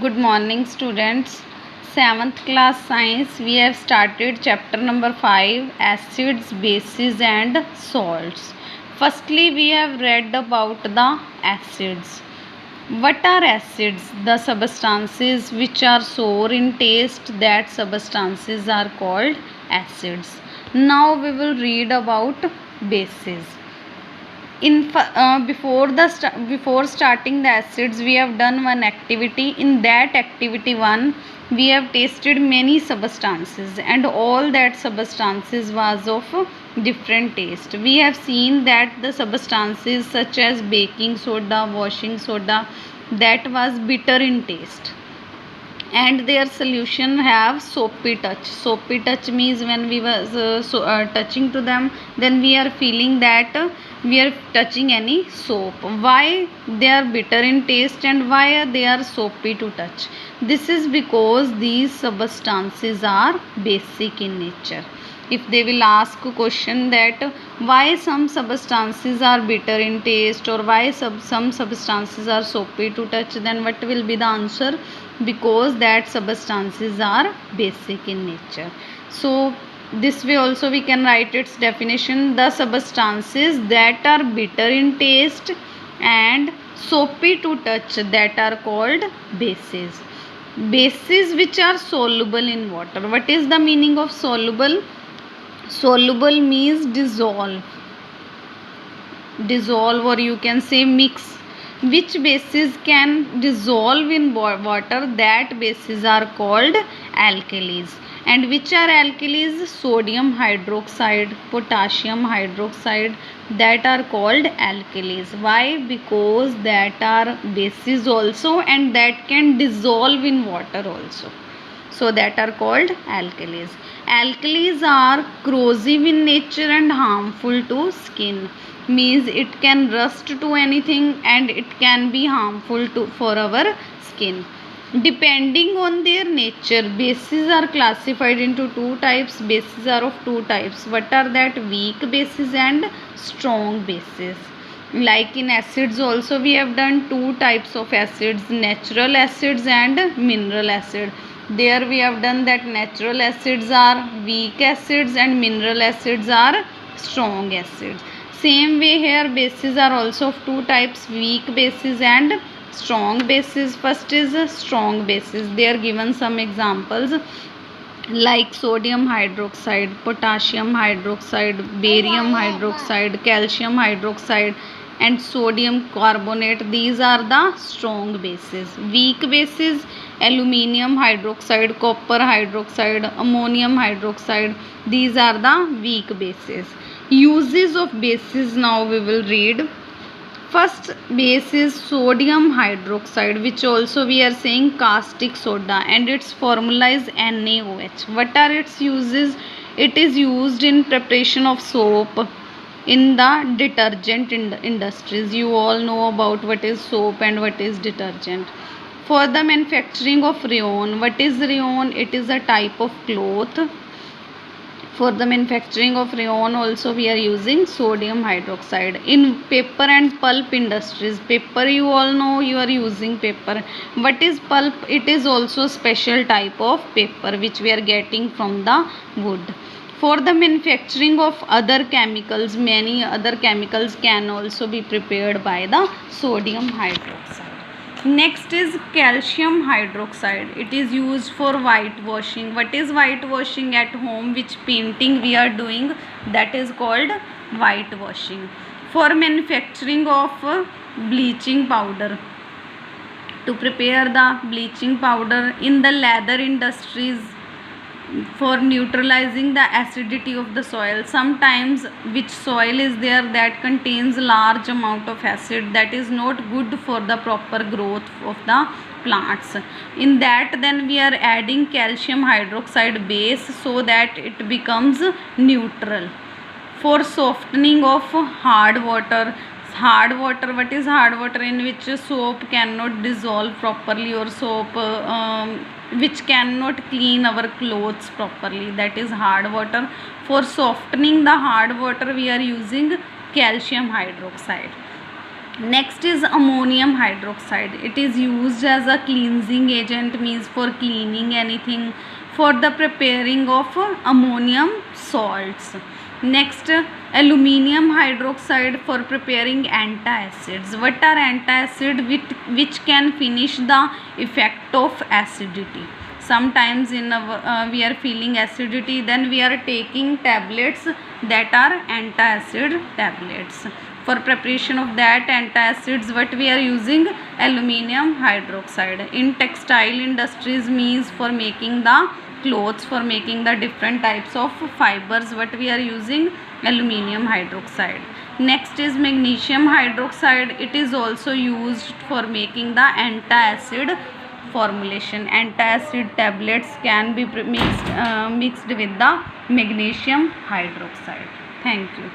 Good morning, students. 7th class science. We have started chapter number 5, acids, bases, and salts. Firstly, we have read about the acids. What are acids? The substances which are sour in taste, that substances are called acids. Now we will read about bases. Before starting the acids, we have done one activity. In that activity 1, we have tasted many substances, and all that substances was of different taste. We have seen that the substances such as baking soda, washing soda, that was bitter in taste, and their solution have soapy touch. Soapy touch means when we was touching to them, then we are feeling that we are touching any soap. Why they are bitter in taste and why they are soapy to touch? This is because these substances are basic in nature. If they will ask a question that why some substances are bitter in taste or why some substances are soapy to touch, then what will be the answer? Because that substances are basic in nature. So this way also we can write its definition: the substances that are bitter in taste and soapy to touch, that are called bases. Bases which are soluble in water. What is the meaning of soluble? Soluble means dissolve, or you can say mix. Which bases can dissolve in water? That bases are called alkalis. And which are alkalis? Sodium hydroxide, potassium hydroxide, that are called alkalis. Why? Because that are bases also and that can dissolve in water also, so that are called alkalis. Alkalis are corrosive in nature and harmful to skin. Means it can rust to anything and it can be harmful to for our skin. Depending on their nature, bases are classified into two types. Bases are of two types. What are that? Weak bases and strong bases. Like in acids also we have done two types of acids: natural acids and mineral acid. There we have done that natural acids are weak acids and mineral acids are strong acids. Same way here, bases are also of two types: weak bases and strong bases. First is strong bases. They are given some examples like sodium hydroxide, potassium hydroxide, barium hydroxide, calcium hydroxide, and sodium carbonate. These are the strong bases. Weak bases: aluminium hydroxide, copper hydroxide, ammonium hydroxide. These are the weak bases. Uses of bases now we will read. First base is sodium hydroxide, which also we are saying caustic soda, and its formula is NaOH. What are its uses? It is used in preparation of soap, in the detergent industries. You all know about what is soap and what is detergent. For the manufacturing of rayon. What is rayon? It is a type of cloth. For the manufacturing of rayon also we are using sodium hydroxide. In paper and pulp industries, paper, you all know, you are using paper. What is pulp? It is also a special type of paper which we are getting from the wood. For the manufacturing of other chemicals, many other chemicals can also be prepared by the sodium hydroxide. Next is calcium hydroxide. It is used for whitewashing. What is whitewashing? At home, which painting we are doing, that is called whitewashing. For manufacturing of bleaching powder, to prepare the bleaching powder. In the leather industries, for neutralizing the acidity of the soil. Sometimes which soil is there that contains large amount of acid, that is not good for the proper growth of the plants. In that, then we are adding calcium hydroxide base so that it becomes neutral. For softening of hard water. Hard water, what is hard water? In which soap cannot dissolve properly, or soap which cannot clean our clothes properly, that is hard water. For softening the hard water we are using calcium hydroxide. Next is ammonium hydroxide. It is used as a cleansing agent, means for cleaning anything, for the preparing of ammonium salts. Next, aluminium hydroxide for preparing antacids. What are antacid? Which can finish the effect of acidity. Sometimes in we are feeling acidity, then we are taking tablets that are antacid tablets. For preparation of that antacids, what we are using? Aluminium hydroxide. In textile industries, means for making the clothes, for making the different types of fibers, what we are using? Aluminium hydroxide. Next is magnesium hydroxide. It is also used for making the antacid formulation. Antacid tablets can be mixed with the magnesium hydroxide. Thank you.